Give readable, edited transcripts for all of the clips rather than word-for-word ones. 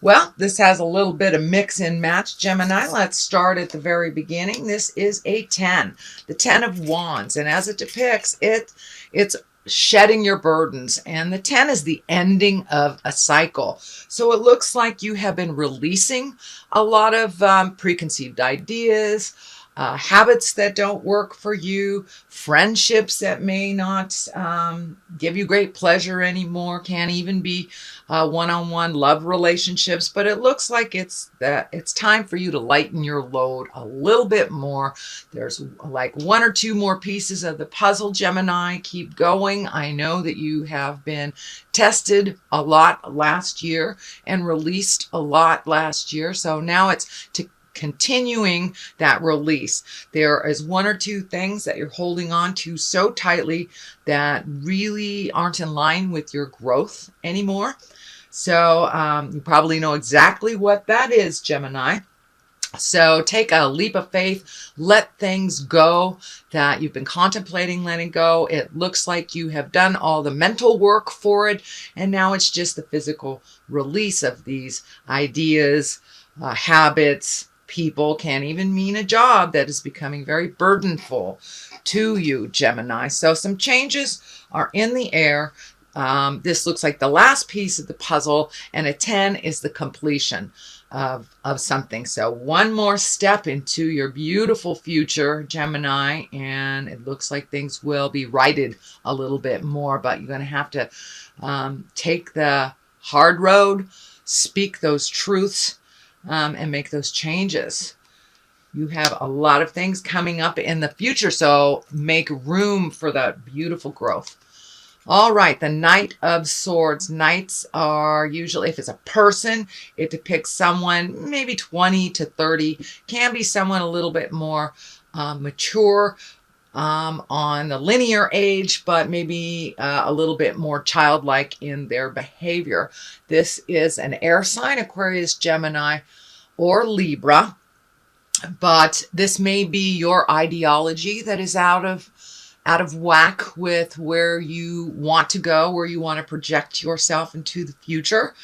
Well, this has a little bit of mix and match, Gemini. Let's start at the very beginning. This is a 10, the 10 of Wands. And as it depicts, it's shedding your burdens. And the 10 is the ending of a cycle. So it looks like you have been releasing a lot of preconceived ideas, habits that don't work for you, friendships that may not give you great pleasure anymore, can't even be one-on-one love relationships. But it looks like it's time for you to lighten your load a little bit more. There's like one or two more pieces of the puzzle, Gemini. Keep going. I know that you have been tested a lot last year and released a lot last year. So now it's to continuing that release. There is one or two things that you're holding on to so tightly that really aren't in line with your growth anymore. So you probably know exactly what that is, Gemini. So take a leap of faith, let things go that you've been contemplating letting go. It looks like you have done all the mental work for it, and now it's just the physical release of these ideas, habits, people, can even mean a job that is becoming very burdenful to you, Gemini. So some changes are in the air. This looks like the last piece of the puzzle, and a 10 is the completion of something. So one more step into your beautiful future, Gemini, and it looks like things will be righted a little bit more, but you're going to have to take the hard road, speak those truths, and make those changes. You have a lot of things coming up in the future, so make room for that beautiful growth. All right, the Knight of Swords. Knights are usually, if it's a person, it depicts someone maybe 20 to 30, can be someone a little bit more mature on the linear age, but maybe a little bit more childlike in their behavior. This is an air sign, Aquarius, Gemini, or Libra, but this may be your ideology that is out of whack with where you want to go, where you want to project yourself into the future.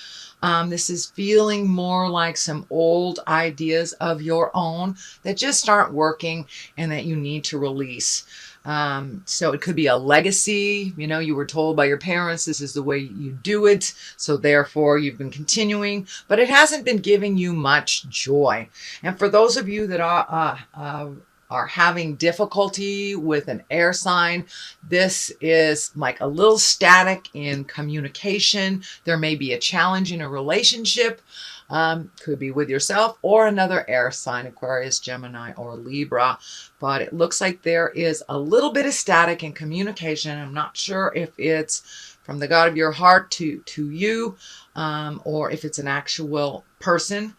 This is feeling more like some old ideas of your own that just aren't working and that you need to release. So it could be a legacy. You know, you were told by your parents, this is the way you do it. So therefore you've been continuing, but it hasn't been giving you much joy. And for those of you that are having difficulty with an air sign, this is like a little static in communication. There may be a challenge in a relationship, could be with yourself or another air sign, Aquarius, Gemini, or Libra. But it looks like there is a little bit of static in communication. I'm not sure if it's from the God of your heart to you, or if it's an actual person.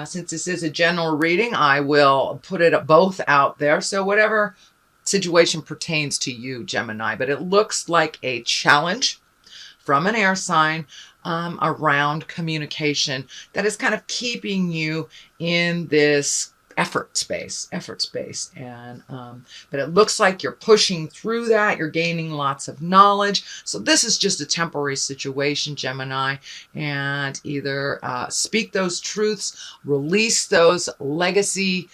Since this is a general reading, I will put it both out there. So whatever situation pertains to you, Gemini. But it looks like a challenge from an air sign around communication that is kind of keeping you in this effort space. And but it looks like you're pushing through that. You're gaining lots of knowledge. So this is just a temporary situation, Gemini, and either speak those truths, release those legacy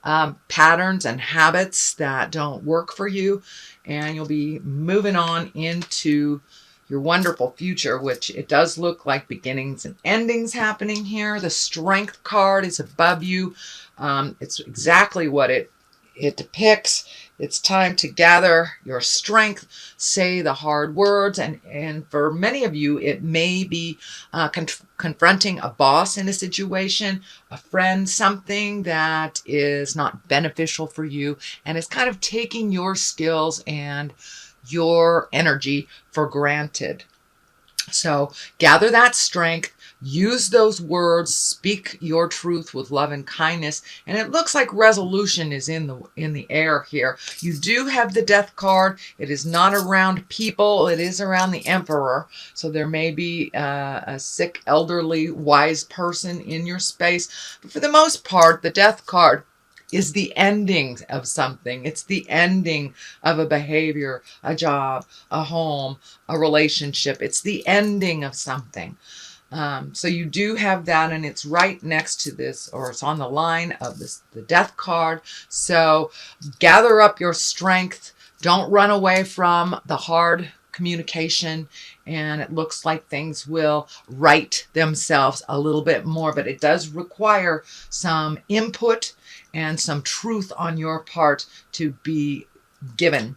patterns and habits that don't work for you, and you'll be moving on into your wonderful future, which it does look like beginnings and endings happening here. The Strength card is above you. It's exactly what it depicts. It's time to gather your strength, say the hard words, and for many of you, it may be confronting a boss in a situation, a friend, something that is not beneficial for you, and it's kind of taking your skills and your energy for granted. So gather that strength, use those words, speak your truth with love and kindness. And it looks like resolution is in the air here. You do have the Death card. It is not around people. It is around the Emperor. So there may be a sick, elderly, wise person in your space. But for the most part, the Death card is the ending of something. It's the ending of a behavior, a job, a home, a relationship. It's the ending of something. So you do have that, and it's right next to this, or it's on the line of this, the death card. So gather up your strength. Don't run away from the hard communication, and it looks like things will right themselves a little bit more, but it does require some input and some truth on your part to be given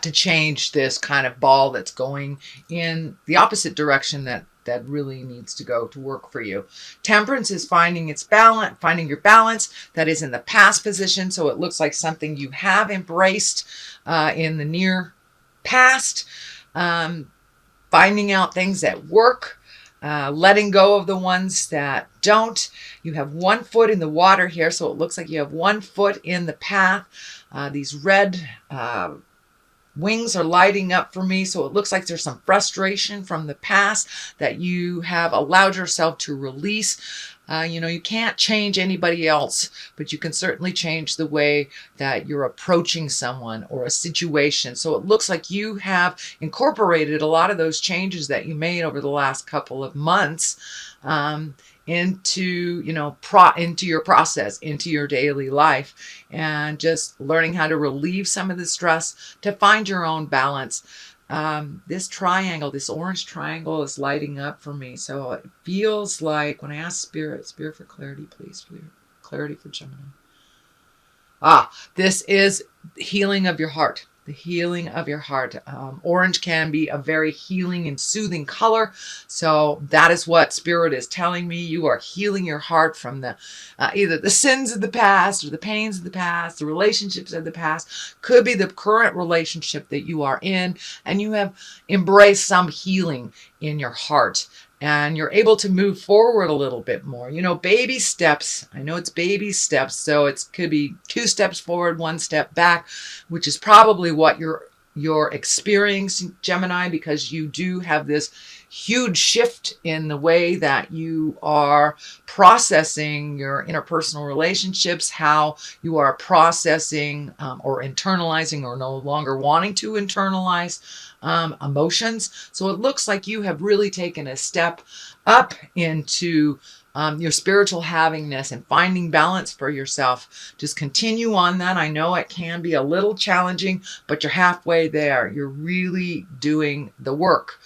to change this kind of ball that's going in the opposite direction that really needs to go to work for you. Temperance is finding its balance, finding your balance that is in the past position. So it looks like something you have embraced in the near past, finding out things that work, letting go of the ones that don't. You have one foot in the water here, so it looks like you have one foot in the path. These red wings are lighting up for me, so it looks like there's some frustration from the past that you have allowed yourself to release. You can't change anybody else, but you can certainly change the way that you're approaching someone or a situation. So it looks like you have incorporated a lot of those changes that you made over the last couple of months into your process, into your daily life, and just learning how to relieve some of the stress to find your own balance. This triangle, this orange triangle is lighting up for me. So it feels like when I ask Spirit for clarity, please, clarity for Gemini. This is healing of your heart. The healing of your heart. Orange can be a very healing and soothing color. So that is what Spirit is telling me. You are healing your heart from the either the sins of the past or the pains of the past, the relationships of the past. Could be the current relationship that you are in, and you have embraced some healing in your heart. And you're able to move forward a little bit more. Baby steps. I know it's baby steps, so it could be 2 steps forward, 1 step back, which is probably what you're experiencing, Gemini, because you do have this huge shift in the way that you are processing your interpersonal relationships, how you are processing or internalizing or no longer wanting to internalize emotions. So it looks like you have really taken a step up into your spiritual havingness and finding balance for yourself. Just continue on that. I know it can be a little challenging, but you're halfway there. You're really doing the work.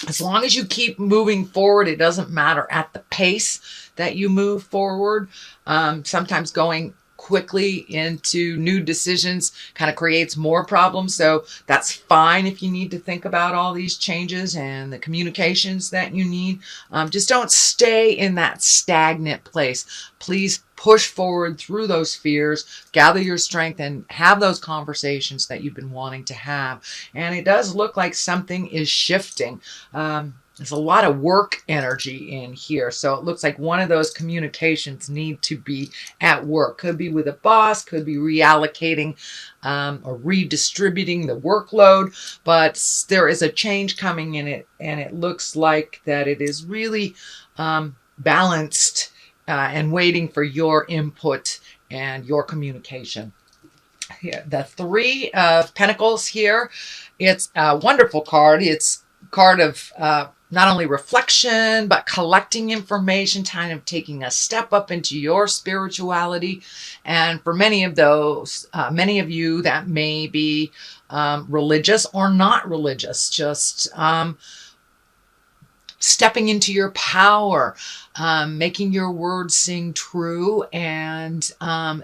As long as you keep moving forward, it doesn't matter at the pace that you move forward. Sometimes going quickly into new decisions kind of creates more problems. So that's fine if you need to think about all these changes and the communications that you need. Just don't stay in that stagnant place. Please push forward through those fears, gather your strength, and have those conversations that you've been wanting to have. And it does look like something is shifting. There's a lot of work energy in here. So it looks like one of those communications need to be at work. Could be with a boss, could be reallocating or redistributing the workload. But there is a change coming in it, and it looks like that it is really balanced and waiting for your input and your communication. Here, the 3 of Pentacles here. It's a wonderful card. It's a card of not only reflection, but collecting information, kind of taking a step up into your spirituality. And for many of you that may be religious or not religious, just stepping into your power, making your words sing true, and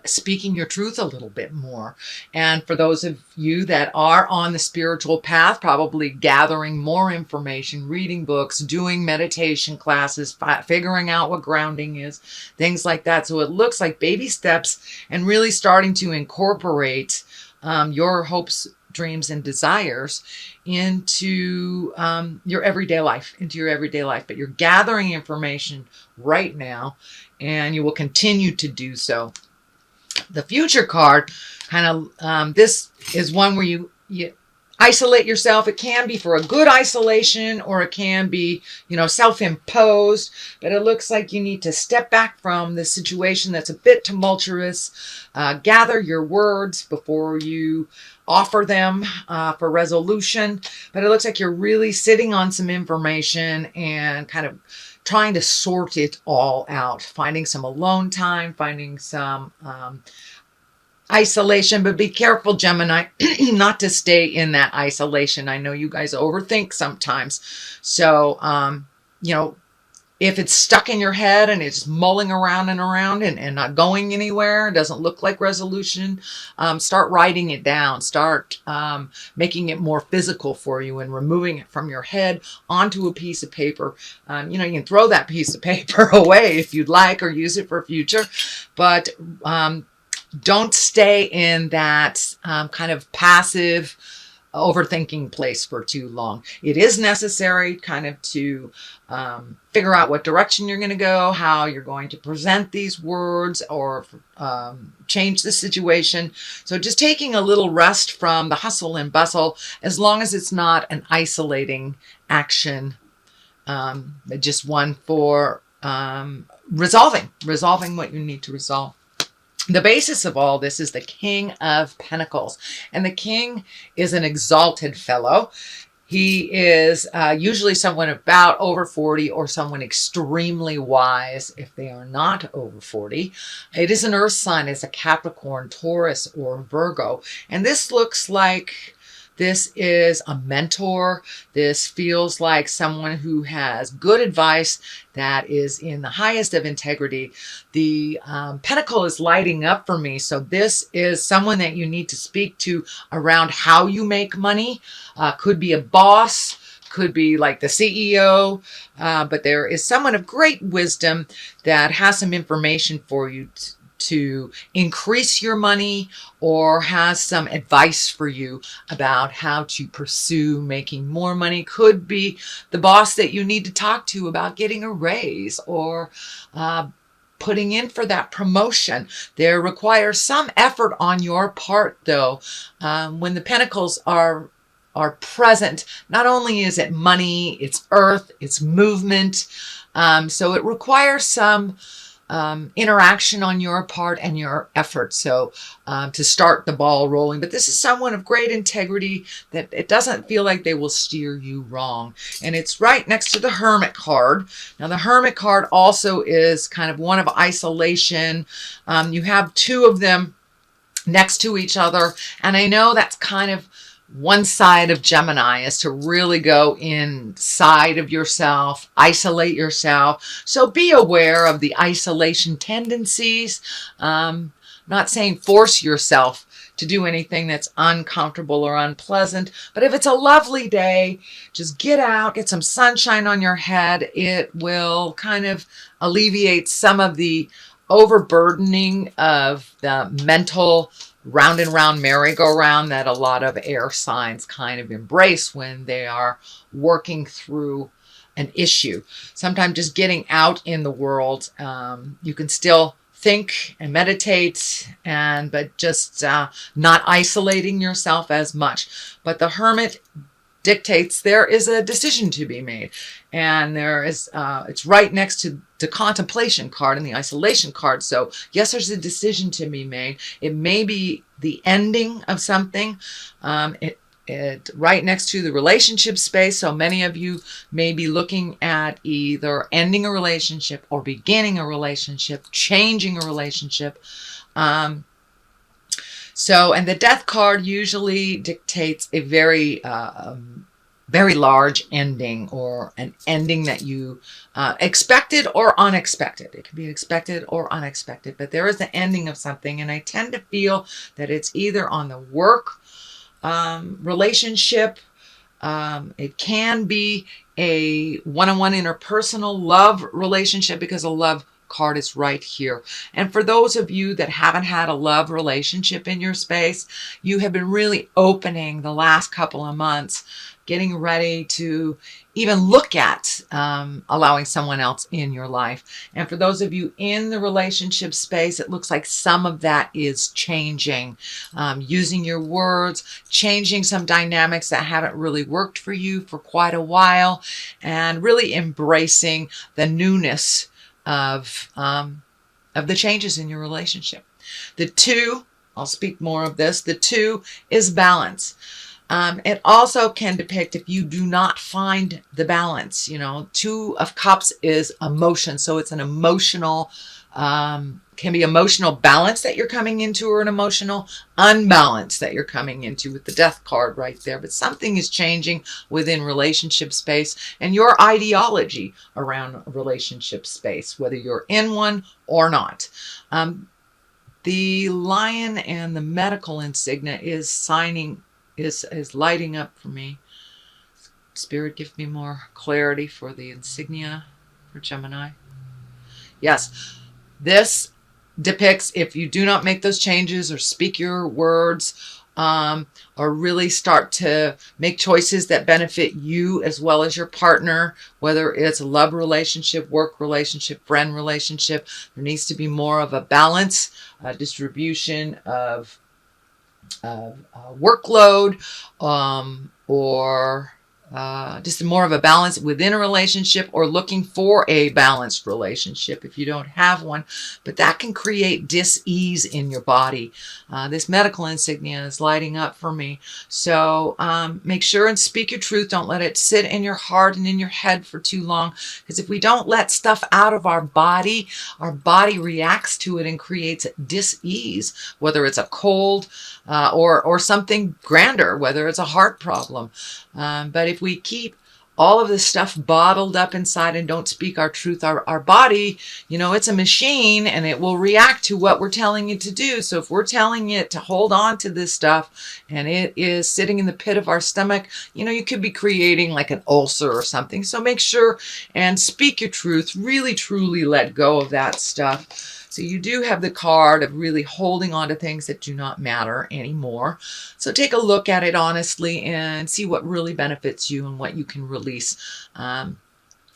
speaking your truth a little bit more. And for those of you that are on the spiritual path, probably gathering more information, reading books, doing meditation classes, figuring out what grounding is, things like that. So it looks like baby steps and really starting to incorporate your hopes, dreams, and desires into your everyday life, but you're gathering information right now, and you will continue to do so. The future card, kind of, this is one where you isolate yourself. It can be for a good isolation, or it can be, self-imposed, but it looks like you need to step back from the situation that's a bit tumultuous, gather your words before you offer them for resolution. But it looks like you're really sitting on some information and kind of trying to sort it all out, finding some alone time, finding some isolation. But be careful, Gemini, not to stay in that isolation. I know you guys overthink sometimes. So, if it's stuck in your head and it's mulling around and around and not going anywhere, doesn't look like resolution, start writing it down. Start making it more physical for you and removing it from your head onto a piece of paper. You can throw that piece of paper away if you'd like, or use it for future. But don't stay in that kind of passive overthinking place for too long. It is necessary kind of to figure out what direction you're going to go, how you're going to present these words, or change the situation. So just taking a little rest from the hustle and bustle, as long as it's not an isolating action, just one for resolving what you need to resolve. The basis of all this is the King of Pentacles. And the King is an exalted fellow. He is usually someone about over 40, or someone extremely wise if they are not over 40. It is an earth sign. It's a Capricorn, Taurus, or Virgo. And this looks like this is a mentor. This feels like someone who has good advice, that is in the highest of integrity. The pentacle is lighting up for me. So this is someone that you need to speak to around how you make money. Could be a boss, could be like the CEO, but there is someone of great wisdom that has some information for you to increase your money, or has some advice for you about how to pursue making more money. Could be the boss that you need to talk to about getting a raise, or putting in for that promotion. There requires some effort on your part, though. When the pentacles are present, not only is it money, it's earth, it's movement. So it requires some interaction on your part and your effort. So to start the ball rolling. But this is someone of great integrity, that it doesn't feel like they will steer you wrong. And it's right next to the Hermit card. Now the Hermit card also is kind of one of isolation. You have two of them next to each other. And I know that's kind of one side of Gemini, is to really go inside of yourself, isolate yourself. So be aware of the isolation tendencies. Not saying force yourself to do anything that's uncomfortable or unpleasant, but if it's a lovely day, just get out, get some sunshine on your head. It will kind of alleviate some of the overburdening of the mental round and round merry-go-round that a lot of air signs kind of embrace when they are working through an issue. Sometimes just getting out in the world, you can still think and meditate, but just not isolating yourself as much. But the Hermit dictates there is a decision to be made, and there is it's right next to the contemplation card and the isolation card. So yes, there's a decision to be made. It may be the ending of something. It right next to the relationship space. So many of you may be looking at either ending a relationship or beginning a relationship, changing a relationship. And the Death card usually dictates a very large ending, or an ending that you expected or unexpected. It can be expected or unexpected, but there is the ending of something. And I tend to feel that it's either on the work relationship. It can be a one-on-one interpersonal love relationship, because a love card is right here. And for those of you that haven't had a love relationship in your space, you have been really opening the last couple of months, getting ready to even look at allowing someone else in your life. And for those of you in the relationship space, it looks like some of that is changing. Using your words, changing some dynamics that haven't really worked for you for quite a while, and really embracing the newness of the changes in your relationship. The 2, I'll speak more of this, the 2 is balance. It also can depict if you do not find the balance. 2 of Cups is emotion. So it's an emotional, can be emotional balance that you're coming into, or an emotional unbalance that you're coming into with the Death card right there. But something is changing within relationship space and your ideology around relationship space, whether you're in one or not. The lion and the medical insignia is lighting up for me. Spirit, give me more clarity for the insignia for Gemini. Yes, this depicts if you do not make those changes or speak your words, or really start to make choices that benefit you as well as your partner, whether it's a love relationship, work relationship, friend relationship, there needs to be more of a balance, distribution of workload, or just more of a balance within a relationship, or looking for a balanced relationship if you don't have one. But that can create dis-ease in your body. This medical insignia is lighting up for me. So make sure and speak your truth. Don't let it sit in your heart and in your head for too long. Because if we don't let stuff out of our body reacts to it and creates dis-ease, whether it's a cold or something grander, whether it's a heart problem. But if we keep all of this stuff bottled up inside and don't speak our truth, our body, it's a machine and it will react to what we're telling it to do. So if we're telling it to hold on to this stuff and it is sitting in the pit of our stomach, you could be creating like an ulcer or something. So make sure and speak your truth, really truly let go of that stuff. So you do have the card of really holding on to things that do not matter anymore. So take a look at it honestly and see what really benefits you and what you can release.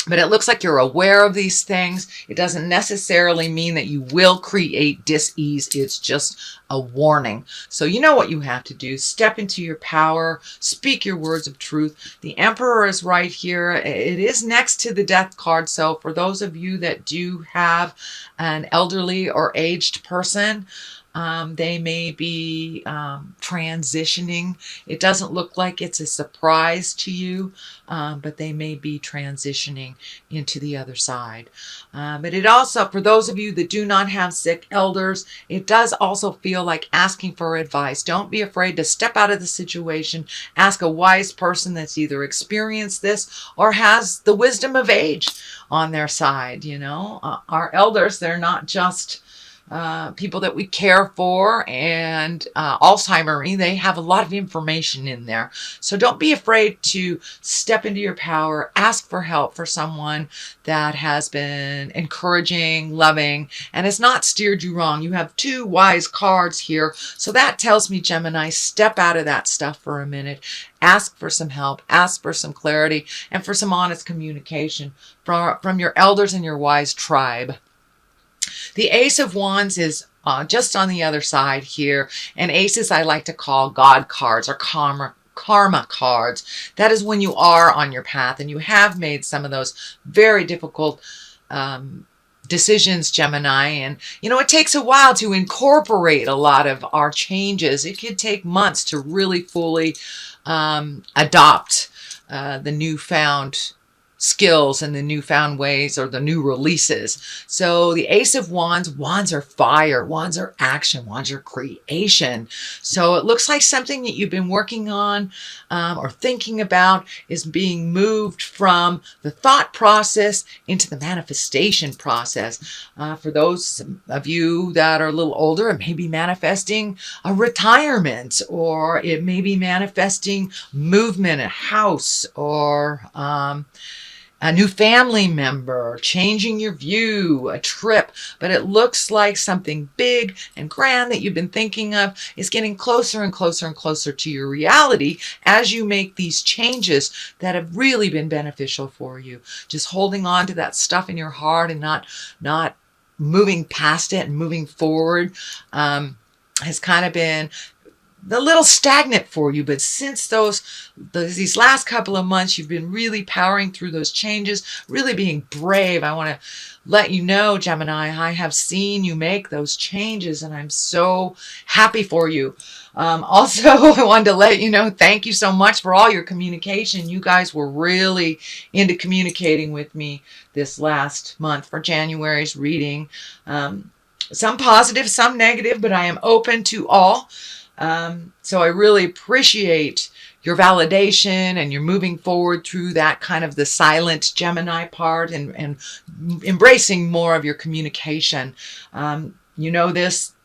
But it looks like you're aware of these things. It doesn't necessarily mean that you will create dis-ease. It's just a warning. So you know what you have to do. Step into your power. Speak your words of truth. The Emperor is right here. It is next to the Death card. So for those of you that do have an elderly or aged person, they may be transitioning. It doesn't look like it's a surprise to you, but they may be transitioning into the other side. But it also, for those of you that do not have sick elders, it does also feel like asking for advice. Don't be afraid to step out of the situation. Ask a wise person that's either experienced this or has the wisdom of age on their side. Our elders, they're not just people that we care for and Alzheimer's, they have a lot of information in there. So don't be afraid to step into your power, ask for help for someone that has been encouraging, loving, and has not steered you wrong. You have 2 wise cards here. So that tells me, Gemini, step out of that stuff for a minute. Ask for some help, ask for some clarity, and for some honest communication from your elders and your wise tribe. The Ace of Wands is just on the other side here. And aces I like to call God cards or karma cards. That is when you are on your path and you have made some of those very difficult decisions, Gemini. And, it takes a while to incorporate a lot of our changes. It could take months to really fully adopt the newfound skills and the newfound ways or the new releases. So the Ace of Wands are fire, wands are action, wands are creation. So it looks like something that you've been working on or thinking about is being moved from the thought process into the manifestation process. For those of you that are a little older, it may be manifesting a retirement, or it may be manifesting movement, a house, or a new family member, changing your view, a trip, but it looks like something big and grand that you've been thinking of is getting closer and closer and closer to your reality as you make these changes that have really been beneficial for you. Just holding on to that stuff in your heart and not moving past it and moving forward has kind of been a little stagnant for you. But since these last couple of months, you've been really powering through those changes, really being brave. I want to let you know, Gemini, I have seen you make those changes, and I'm so happy for you. Also, I wanted to let you know, thank you so much for all your communication. You guys were really into communicating with me this last month for January's reading. Some positive, some negative, but I am open to all. So I really appreciate your validation and your moving forward through that kind of the silent Gemini part and embracing more of your communication.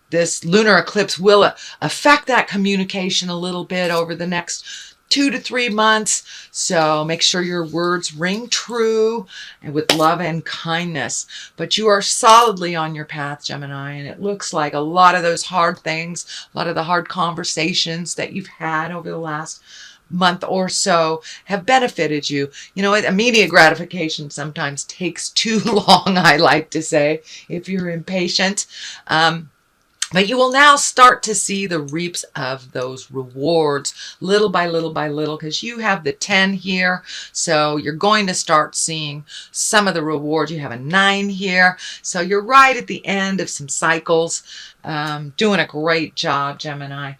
This lunar eclipse will affect that communication a little bit over the next 2 to 3 months. So make sure your words ring true and with love and kindness. But you are solidly on your path, Gemini, and it looks like a lot of those hard things, a lot of the hard conversations that you've had over the last month or so have benefited you. You know, immediate gratification sometimes takes too long, I like to say, if you're impatient. But you will now start to see the reaps of those rewards little by little by little, because you have the 10 here. So you're going to start seeing some of the rewards. You have a 9 here. So you're right at the end of some cycles. Doing a great job, Gemini.